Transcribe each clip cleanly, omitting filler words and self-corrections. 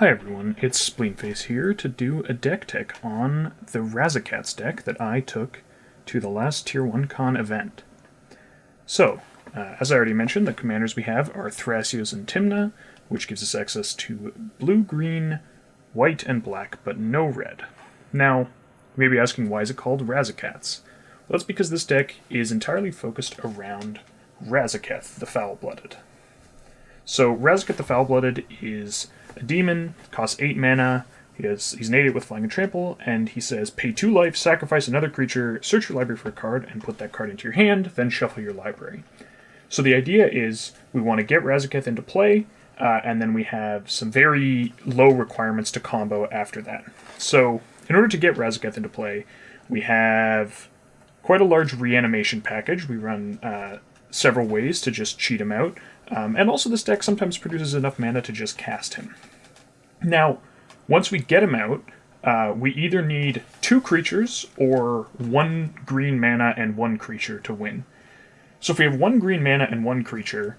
Hi everyone, it's Spleenface here to do a deck tech on the Razzacats deck that I took to the last Tier1Con event. So, as I already mentioned, the commanders we have are Thrasios and Tymna, which gives us access to blue, green, white, and black, but no red. Now, you may be asking why is it called Razzacats? Well, that's because this deck is entirely focused around Razzaketh, the Foul-Blooded. So, Razzaketh the Foul-Blooded is a demon, costs 8 mana, he's an 8/8 with Flying and Trample, and he says, pay 2 life, sacrifice another creature, search your library for a card, and put that card into your hand, then shuffle your library. So the idea is, we want to get Razzaketh into play, and then we have some very low requirements to combo after that. So, in order to get Razzaketh into play, we have quite a large reanimation package. We run several ways to just cheat him out. And also this deck sometimes produces enough mana to just cast him. Now, once we get him out, we either need 2 creatures or 1 green mana and 1 creature to win. So if we have 1 green mana and 1 creature,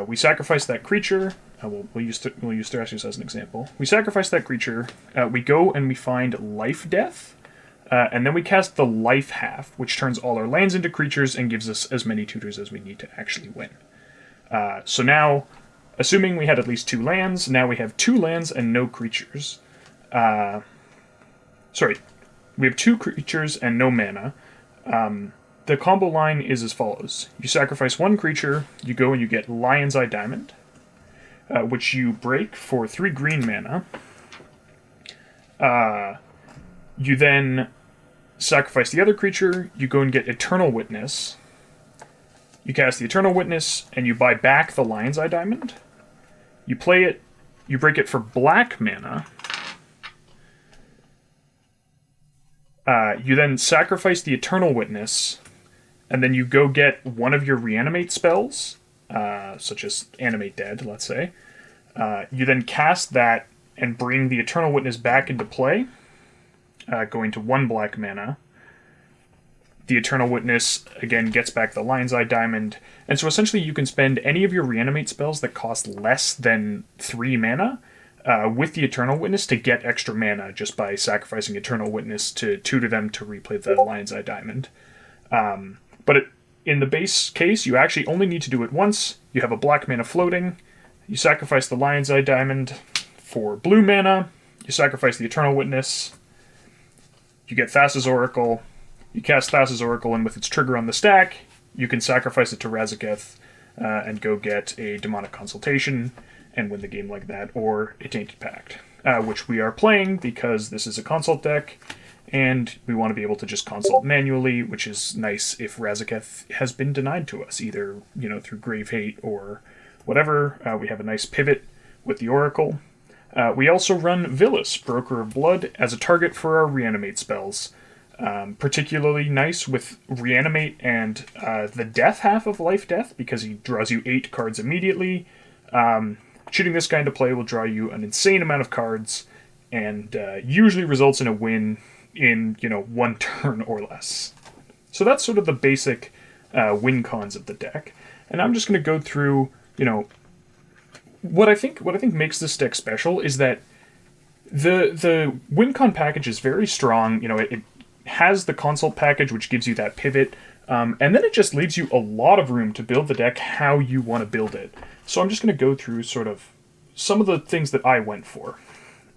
we sacrifice that creature. We'll use Thrasios as an example. We sacrifice that creature, we go and we find Life Death, and then we cast the Life Half, which turns all our lands into creatures and gives us as many tutors as we need to actually win. So now, assuming we had at least 2 lands, now we have 2 lands and no creatures. Sorry, we have 2 creatures and no mana. The combo line is as follows. You sacrifice 1 creature, you go and you get Lion's Eye Diamond, which you break for 3 green mana. You then sacrifice the other creature, you go and get Eternal Witness. You cast the Eternal Witness, and you buy back the Lion's Eye Diamond. You play it, you break it for black mana. You then sacrifice the Eternal Witness, and then you go get one of your reanimate spells, such as Animate Dead, let's say. You then cast that and bring the Eternal Witness back into play, going to 1 black mana. The Eternal Witness, again, gets back the Lion's Eye Diamond. And so essentially you can spend any of your reanimate spells that cost less than 3 mana with the Eternal Witness to get extra mana just by sacrificing Eternal Witness to tutor them to replay the Lion's Eye Diamond. In the base case, you actually only need to do it once. You have a black mana floating. You sacrifice the Lion's Eye Diamond for blue mana. You sacrifice the Eternal Witness. You get Thassa's Oracle. You cast Thassa's Oracle, and with its trigger on the stack, you can sacrifice it to Razzaketh and go get a Demonic Consultation and win the game like that, or a Tainted Pact, which we are playing because this is a consult deck, and we want to be able to just consult manually, which is nice if Razzaketh has been denied to us, either through Grave Hate or whatever. We have a nice pivot with the Oracle. We also run Villas, Broker of Blood, as a target for our reanimate spells. Particularly nice with Reanimate and the Death half of Life Death, because he draws you 8 cards immediately. Shooting this guy into play will draw you an insane amount of cards, and usually results in a win in 1 turn or less. So that's sort of the basic win cons of the deck. And I'm just going to go through, what I think makes this deck special is that the win con package is very strong. It has the consult package, which gives you that pivot, and then it just leaves you a lot of room to build the deck how you want to build it. So I'm just going to go through sort of some of the things that I went for.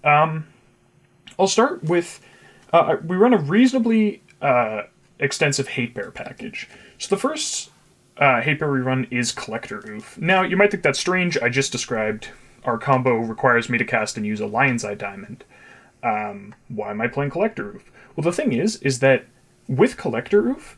I'll start with, we run a reasonably extensive Hate Bear package. So the first Hate Bear we run is Collector Oof. Now, you might think that's strange. I just described our combo requires me to cast and use a Lion's Eye Diamond. Why am I playing Collector Oof? Well, the thing is that with Collector Oof,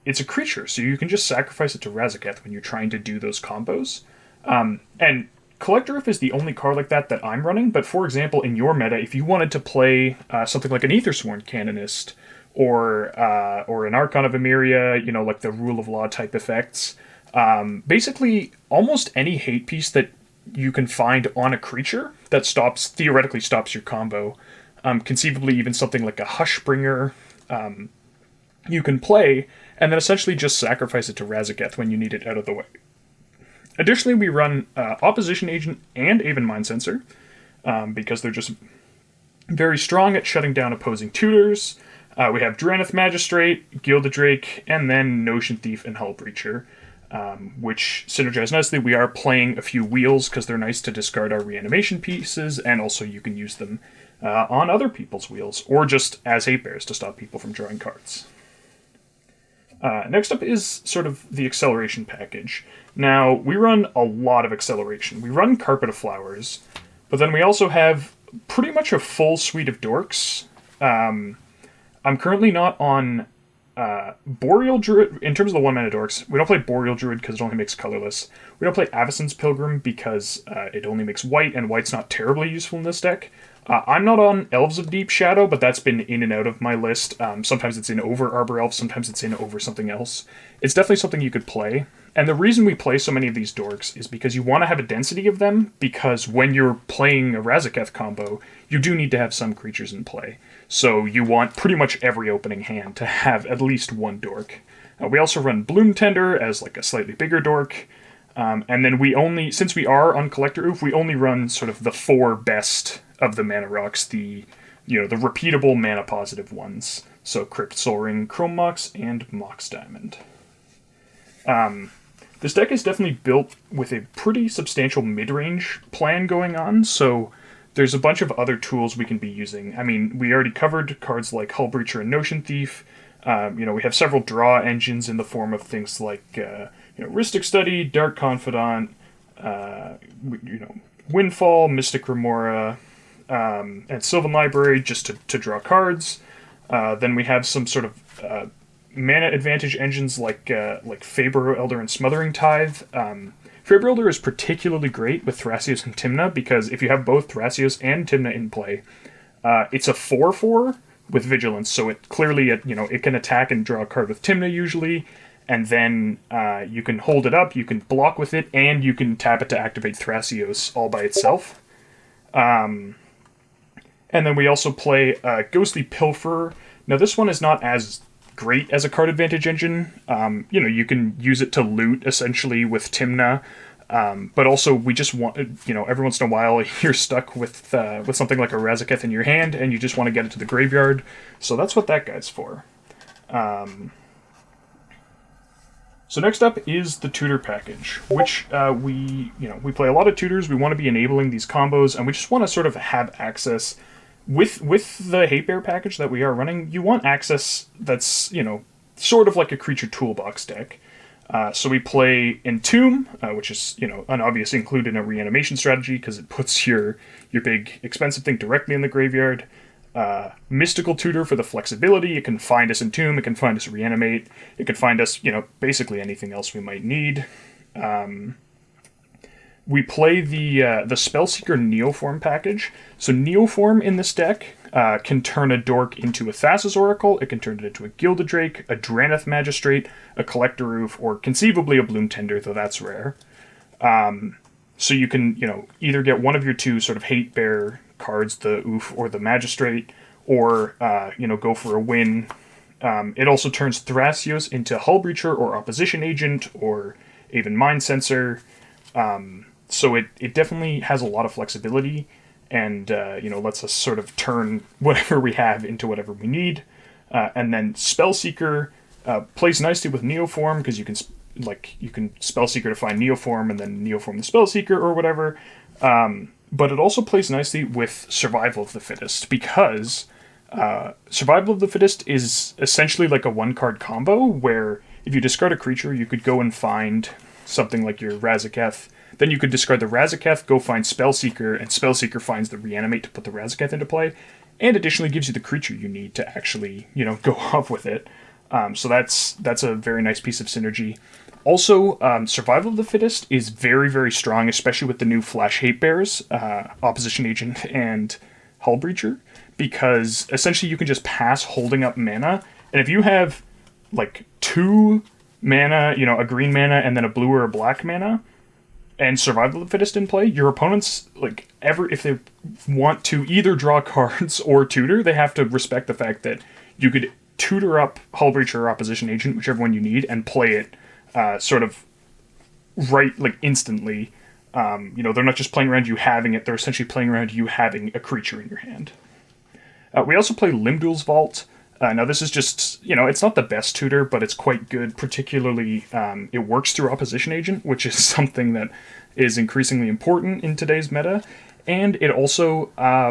it's a creature, so you can just sacrifice it to Razzaketh when you're trying to do those combos. And Collector Oof is the only card like that I'm running, but for example, in your meta, if you wanted to play something like an Aethersworn Canonist, or an Archon of Emeria, like the Rule of Law type effects, basically almost any hate piece that you can find on a creature that theoretically stops your combo, conceivably even something like a Hushbringer, you can play, and then essentially just sacrifice it to Razzaketh when you need it out of the way. Additionally, we run Opposition Agent and Aven Mind Sensor. because they're just very strong at shutting down opposing tutors. We have Drannith Magistrate, Gilded Drake, and then Notion Thief and Hull Breacher, which synergize nicely. We are playing a few wheels because they're nice to discard our reanimation pieces, and also you can use them on other people's wheels, or just as hate bears to stop people from drawing cards. Next up is sort of the acceleration package. Now, we run a lot of acceleration. We run Carpet of Flowers, but then we also have pretty much a full suite of dorks. I'm currently not on Boreal Druid. In terms of the 1-mana dorks, we don't play Boreal Druid because it only makes colorless. We don't play Avacyn's Pilgrim because it only makes white, and white's not terribly useful in this deck. I'm not on Elves of Deep Shadow, but that's been in and out of my list. Sometimes it's in over Arbor Elf, sometimes it's in over something else. It's definitely something you could play. And the reason we play so many of these dorks is because you want to have a density of them, because when you're playing a Razzaketh combo, you do need to have some creatures in play. So you want pretty much every opening hand to have at least one dork. We also run Bloom Tender as like a slightly bigger dork. And then we only, since we are on Collector Oof, we only run sort of the 4 best of the mana rocks, the repeatable mana positive ones. So Crypt Soul Ring, Chrome Mox, and Mox Diamond. This deck is definitely built with a pretty substantial mid-range plan going on, so there's a bunch of other tools we can be using. I mean, we already covered cards like Hull Breacher and Notion Thief. We have several draw engines in the form of things like Rhystic Study, Dark Confidant, Windfall, Mystic Remora, and Sylvan Library just to draw cards. Then we have some sort of mana advantage engines like Fabro Elder and Smothering Tithe. Fabro Elder is particularly great with Thrasios and Tymna, because if you have both Thrasios and Tymna in play, it's a 4/4 with Vigilance, so it clearly it can attack and draw a card with Tymna usually, and then you can hold it up, you can block with it, and you can tap it to activate Thrasios all by itself. And then we also play Ghostly Pilferer. Now this one is not as great as a card advantage engine. You can use it to loot essentially with Tymna, but also we just want, every once in a while you're stuck with something like a Razzaketh in your hand and you just want to get it to the graveyard. So that's what that guy's for. So next up is the tutor package, which we play a lot of tutors. We want to be enabling these combos, and we just want to sort of have access. With the Hate Bear package that we are running, you want access that's, sort of like a creature toolbox deck. So we play Entomb, which is, an obvious include in a reanimation strategy because it puts your big expensive thing directly in the graveyard. Mystical Tutor for the flexibility. It can find us Entomb, it can find us Reanimate, it can find us, basically anything else we might need. We play the Spellseeker Neoform package. So Neoform in this deck can turn a dork into a Thassa's Oracle, it can turn it into a Gilded Drake, a Drannith Magistrate, a Collector Roof, or conceivably a Bloom Tender, though that's rare. So you can, either get one of your two sort of Hate Bear cards, the Oof or the Magistrate, or, go for a win. It also turns Thrasios into Hull Breacher or Opposition Agent, or even Mind Sensor. So it definitely has a lot of flexibility, and lets us sort of turn whatever we have into whatever we need. And then Spellseeker plays nicely with Neoform, because you can Spellseeker to find Neoform and then Neoform the Spellseeker or whatever. But it also plays nicely with Survival of the Fittest, because Survival of the Fittest is essentially like a 1-card combo, where if you discard a creature, you could go and find something like your Razzaketh. Then you could discard the Razzaketh, go find Spellseeker, and Spellseeker finds the Reanimate to put the Razzaketh into play, and additionally gives you the creature you need to actually, go off with it. So that's a very nice piece of synergy. Also, Survival of the Fittest is very, very strong, especially with the new Flash Hate Bears, Opposition Agent and Hull Breacher, because essentially you can just pass holding up mana, and if you have, 2 mana, a green mana, and then a blue or a black mana, and Survival of the Fittest in play, your opponents, if they want to either draw cards or tutor, they have to respect the fact that you could tutor up Hull Breacher or Opposition Agent, whichever one you need, and play it sort of right, instantly, They're not just playing around you having it, they're essentially playing around you having a creature in your hand. We also play Limdul's Vault. Now this is just, it's not the best tutor, but it's quite good. Particularly, it works through Opposition Agent, which is something that is increasingly important in today's meta. And it also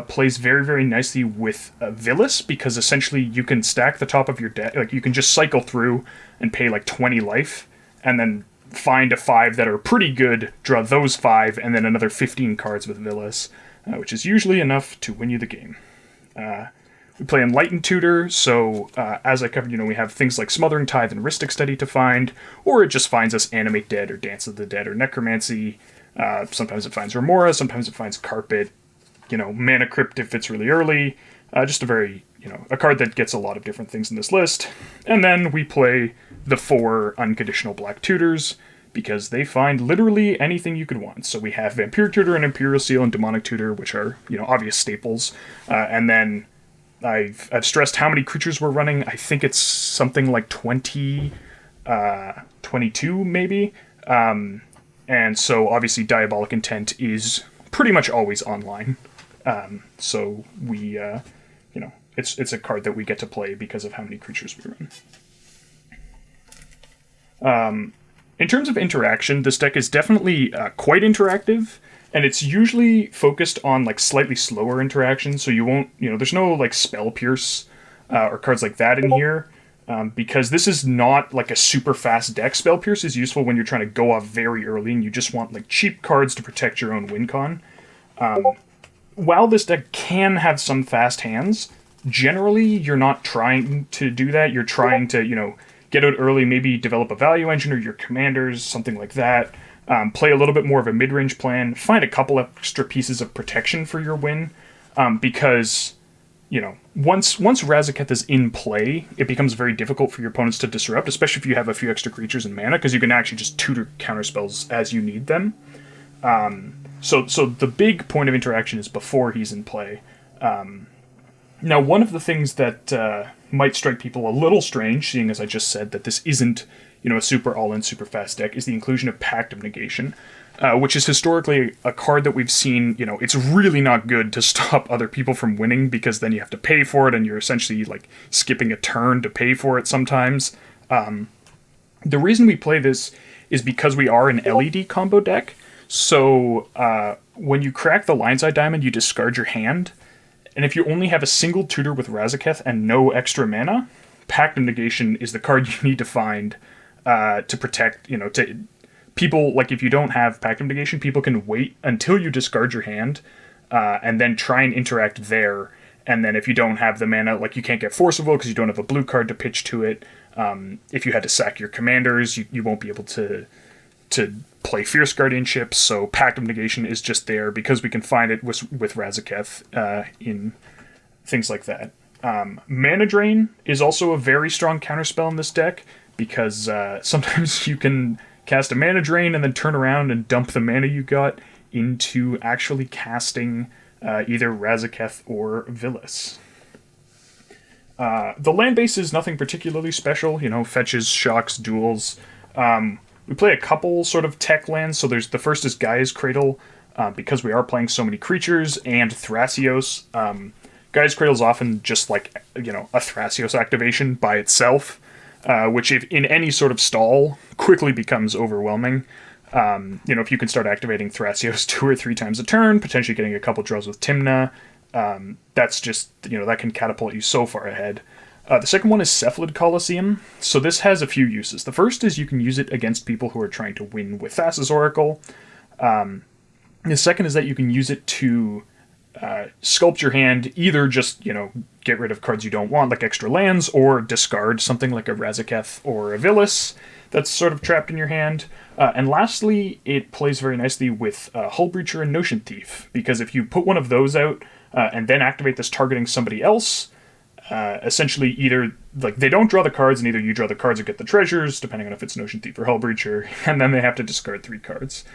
plays very, very nicely with Villas, because essentially you can stack the top of your deck. Like, you can just cycle through and pay like 20 life, and then find a 5 that are pretty good, draw those 5, and then another 15 cards with Villas, which is usually enough to win you the game. We play Enlightened Tutor, so as I covered, we have things like Smothering Tithe and Rhystic Study to find, or it just finds us Animate Dead or Dance of the Dead or Necromancy. Sometimes it finds Remora, sometimes it finds Carpet, Mana Crypt if it's really early. Just a very, a card that gets a lot of different things in this list. And then we play the 4 unconditional black tutors, because they find literally anything you could want. So we have Vampiric Tutor and Imperial Seal and Demonic Tutor, which are, obvious staples. And then I've stressed how many creatures we're running. I think it's something like 22 maybe. And so obviously Diabolic Intent is pretty much always online. So we, it's a card that we get to play because of how many creatures we run. In terms of interaction, this deck is definitely quite interactive, and it's usually focused on like slightly slower interaction, so you won't, there's no like Spell Pierce or cards like that in here, because this is not like a super fast deck. Spell Pierce is useful when you're trying to go off very early and you just want like cheap cards to protect your own win con. While this deck can have some fast hands, generally you're not trying to do that. You're trying to, get out early, maybe develop a value engine or your commanders, something like that. Play a little bit more of a mid-range plan, find a couple extra pieces of protection for your win, because, once Razzaketh is in play, it becomes very difficult for your opponents to disrupt, especially if you have a few extra creatures and mana, because you can actually just tutor counterspells as you need them. So the big point of interaction is before he's in play. Now, one of the things that might strike people a little strange, seeing as I just said that this isn't, a super all-in, super fast deck, is the inclusion of Pact of Negation, which is historically a card that we've seen, it's really not good to stop other people from winning, because then you have to pay for it, and you're essentially, like, skipping a turn to pay for it sometimes. The reason we play this is because we are an LED combo deck, so when you crack the Lion's Eye Diamond, you discard your hand, and if you only have a single tutor with Razzaketh and no extra mana, Pact of Negation is the card you need to find to protect, to people, like if you don't have Pact of Negation, people can wait until you discard your hand and then try and interact there. And then if you don't have the mana, like you can't get Forcible because you don't have a blue card to pitch to it. If you had to sack your commanders, you won't be able to play Fierce Guardianship, so Pact of Negation is just there because we can find it with Razzaketh in things like that. Mana Drain is also a very strong counterspell in this deck, because sometimes you can cast a Mana Drain and then turn around and dump the mana you got into actually casting either Razzaketh or Villas. The land base is nothing particularly special, fetches, shocks, duels. We play a couple sort of tech lands, so the first is Gaia's Cradle, because we are playing so many creatures, and Thrasios. Gaia's Cradle is often just like, a Thrasios activation by itself, which if in any sort of stall quickly becomes overwhelming. If you can start activating Thrasios 2 or 3 times a turn, potentially getting a couple draws with Tymna, that's just, that can catapult you so far ahead. The second one is Cephalid Colosseum. So this has a few uses. The first is you can use it against people who are trying to win with Thassa's Oracle. The second is that you can use it to sculpt your hand, either just, get rid of cards you don't want, like extra lands, or discard something like a Razzaketh or a Villas that's sort of trapped in your hand. And lastly, it plays very nicely with Hull Breacher and Notion Thief, because if you put one of those out and then activate this targeting somebody else, essentially either like they don't draw the cards and either you draw the cards or get the treasures, depending on if it's Notion Thief or Hull Breacher, and then they have to discard 3 cards.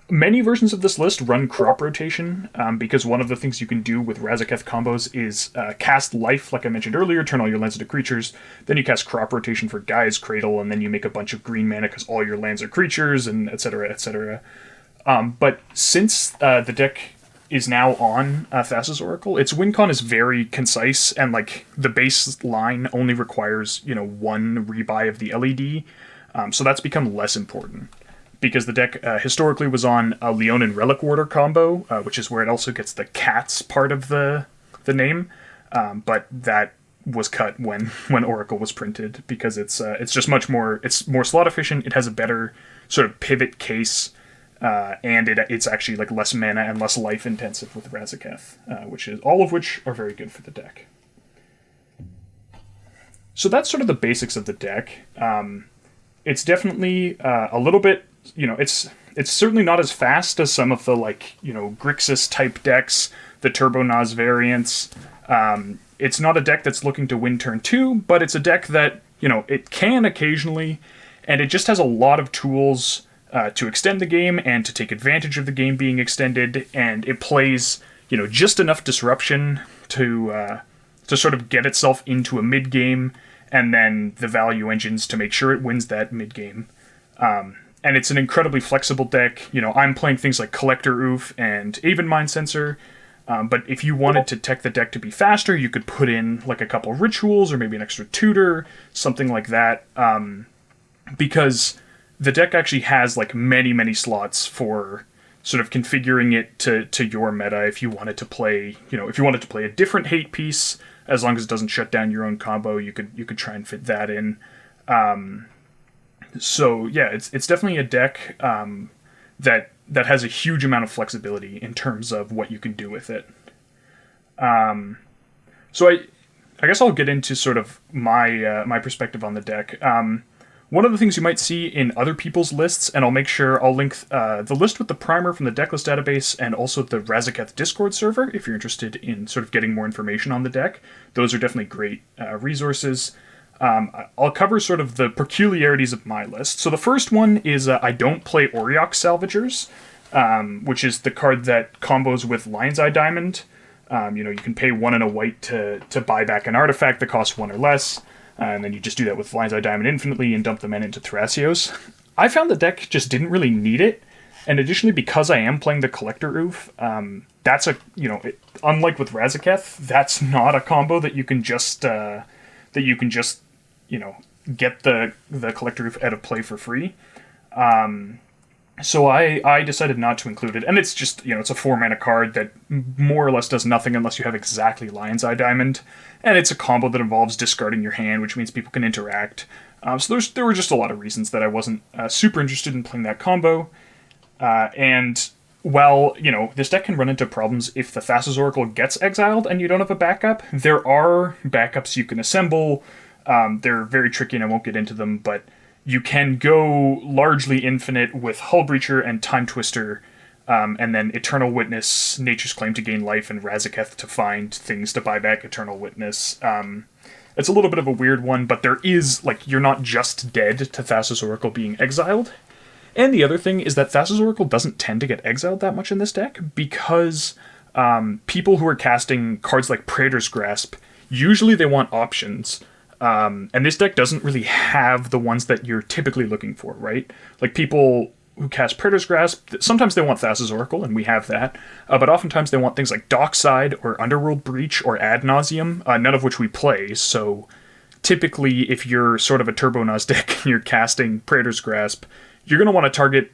Many versions of this list run crop rotation, because one of the things you can do with Razzaketh combos is cast Life, like I mentioned earlier, turn all your lands into creatures, then you cast crop rotation for Gaia's Cradle, and then you make a bunch of green mana because all your lands are creatures, and etc., etc. But since the deck is now on Thassa's Oracle, its win con is very concise, and like the base line only requires, one rebuy of the LED, so that's become less important. Because the deck historically was on a Leonin Relic Warder combo, which is where it also gets the Katz part of the name, but that was cut when Oracle was printed, because it's just it's more slot efficient, it has a better sort of pivot case, and it's actually like less mana and less life intensive with Razzaketh, all of which are very good for the deck. So that's sort of the basics of the deck. It's definitely a little bit, it's certainly not as fast as some of the Grixis type decks, the Turbo-Naz variants. It's not a deck that's looking to win turn 2, but it's a deck that, it can occasionally, and it just has a lot of tools to extend the game and to take advantage of the game being extended, and it plays, just enough disruption to sort of get itself into a mid-game, and then the value engines to make sure it wins that mid-game. And it's an incredibly flexible deck. I'm playing things like Collector Oof and Aven Mind Sensor, but if you wanted to tech the deck to be faster, you could put in like a couple rituals or maybe an extra tutor, something like that, because the deck actually has like many slots for sort of configuring it to your meta. If you wanted to play, a different hate piece, as long as it doesn't shut down your own combo, you could try and fit that in. So yeah, it's definitely a deck that has a huge amount of flexibility in terms of what you can do with it. So I guess I'll get into sort of my perspective on the deck. One of the things you might see in other people's lists, and I'll make sure I'll link the list with the primer from the decklist database and also the Razzaketh Discord server if you're interested in sort of getting more information on the deck. Those are definitely great resources. I'll cover sort of the peculiarities of my list. So the first one is I don't play Auriok Salvagers, which is the card that combos with Lion's Eye Diamond. You can pay 1 and a white to buy back an artifact that costs 1 or less, and then you just do that with Lion's Eye Diamond infinitely and dump the men into Thrasios. I found the deck just didn't really need it, and additionally, because I am playing the Collector Oof, that's unlike with Razzaketh, that's not a combo that you can just get the Collector Oof out of play for free. So I decided not to include it, and it's just, it's a 4-mana card that more or less does nothing unless you have exactly Lion's Eye Diamond, and it's a combo that involves discarding your hand, which means people can interact. So there were just a lot of reasons that I wasn't super interested in playing that combo, and while, this deck can run into problems if the Thassa's Oracle gets exiled and you don't have a backup, there are backups you can assemble. They're very tricky and I won't get into them, but you can go largely infinite with Hull Breacher and Time Twister, and then Eternal Witness, Nature's Claim to gain life, and Razzaketh to find things to buy back Eternal Witness. It's a little bit of a weird one, but there is, you're not just dead to Thassa's Oracle being exiled. And the other thing is that Thassa's Oracle doesn't tend to get exiled that much in this deck, because people who are casting cards like Praetor's Grasp, usually they want options. And this deck doesn't really have the ones that you're typically looking for, right? Like people who cast Praetor's Grasp, sometimes they want Thassa's Oracle, and we have that, but oftentimes they want things like Dockside or Underworld Breach or Ad Nauseam, none of which we play, so typically if you're sort of a Turbo-Naz deck and you're casting Praetor's Grasp, you're going to want to target,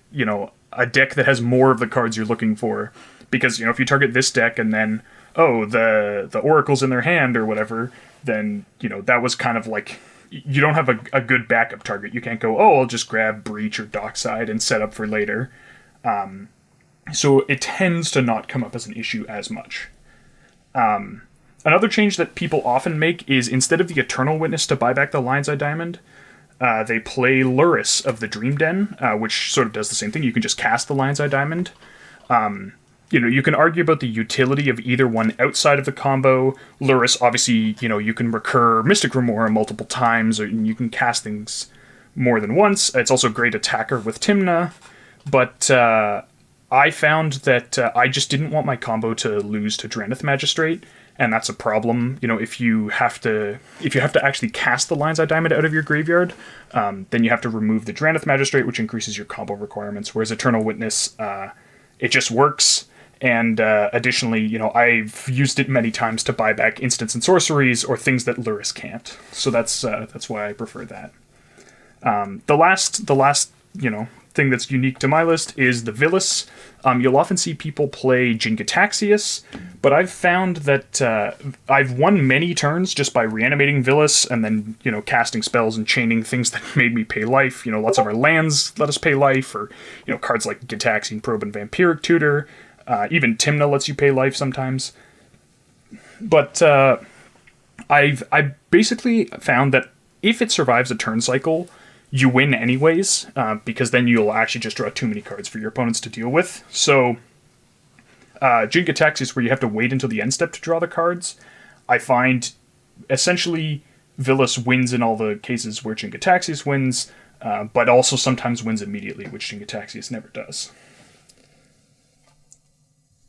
a deck that has more of the cards you're looking for, because, if you target this deck and then, the Oracle's in their hand or whatever, then, that was kind of like, you don't have a good backup target. You can't go, I'll just grab Breach or Dockside and set up for later. So it tends to not come up as an issue as much. Another change that people often make is instead of the Eternal Witness to buy back the Lion's Eye Diamond, they play Luris of the Dream Den, which sort of does the same thing. You can just cast the Lion's Eye Diamond. You can argue about the utility of either one outside of the combo. Luris, obviously, you can recur Mystic Remora multiple times, or you can cast things more than once. It's also a great attacker with Tymna, but I found that I just didn't want my combo to lose to Draneth Magistrate, and that's a problem. You know, if you have to actually cast the Lion's Eye Diamond out of your graveyard, then you have to remove the Draneth Magistrate, which increases your combo requirements. Whereas Eternal Witness, it just works. And additionally, you know, I've used it many times to buy back instants and sorceries or things that Lurrus can't. So that's why I prefer that. The last you know, thing that's unique to my list is the Villas. You'll often see people play Jin-Gitaxias, but I've found that I've won many turns just by reanimating Villas and then, you know, casting spells and chaining things that made me pay life. You know, lots of our lands let us pay life, or, you know, cards like Gitaxian Probe and Vampiric Tutor. Even Tymna lets you pay life sometimes. But I basically found that if it survives a turn cycle, you win anyways, because then you'll actually just draw too many cards for your opponents to deal with. So, Jin-Gitaxias, where you have to wait until the end step to draw the cards, I find essentially Villas wins in all the cases where Jin-Gitaxias wins, but also sometimes wins immediately, which Jin-Gitaxias never does.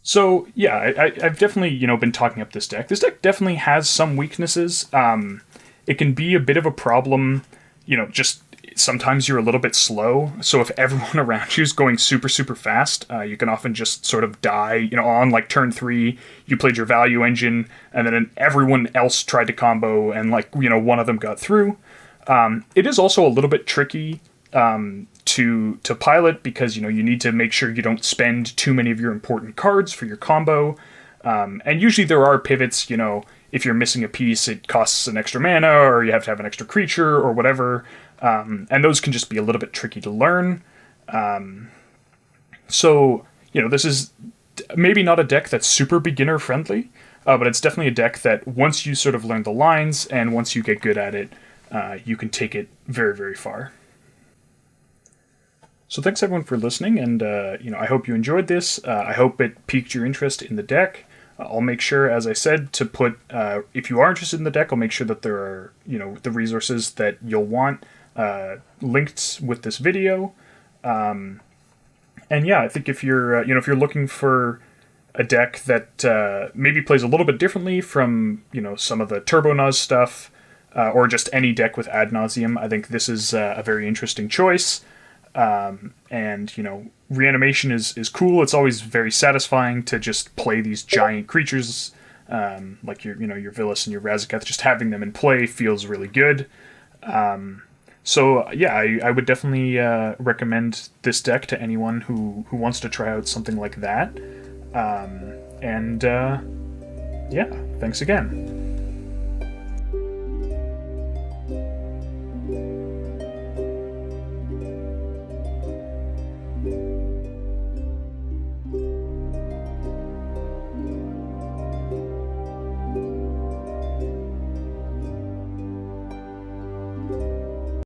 So, yeah, I've definitely, you know, been talking up this deck. This deck definitely has some weaknesses. It can be a bit of a problem, you know, just sometimes you're a little bit slow, so if everyone around you is going super, super fast, you can often just sort of die. You know, on like turn 3, you played your value engine, and then everyone else tried to combo, and like, you know, one of them got through. It is also a little bit tricky to pilot, because, you know, you need to make sure you don't spend too many of your important cards for your combo. And usually there are pivots, you know, if you're missing a piece, it costs an extra mana, or you have to have an extra creature, or whatever. And those can just be a little bit tricky to learn. So, you know, this is maybe not a deck that's super beginner friendly, but it's definitely a deck that once you sort of learn the lines, and once you get good at it, you can take it very, very far. So thanks everyone for listening, and you know, I hope you enjoyed this. I hope it piqued your interest in the deck. I'll make sure, as I said, to put, if you are interested in the deck, I'll make sure that there are, you know, the resources that you'll want linked with this video. And yeah, I think if you're, you know, if you're looking for a deck that maybe plays a little bit differently from, you know, some of the Turbo Nuz stuff, or just any deck with Ad Nauseam, I think this is a very interesting choice. And, you know, reanimation is cool. It's always very satisfying to just play these giant creatures, like your, you know, your Villas and your Razzaketh. Just having them in play feels really good. So yeah, I would definitely recommend this deck to anyone who wants to try out something like that. And yeah, thanks again.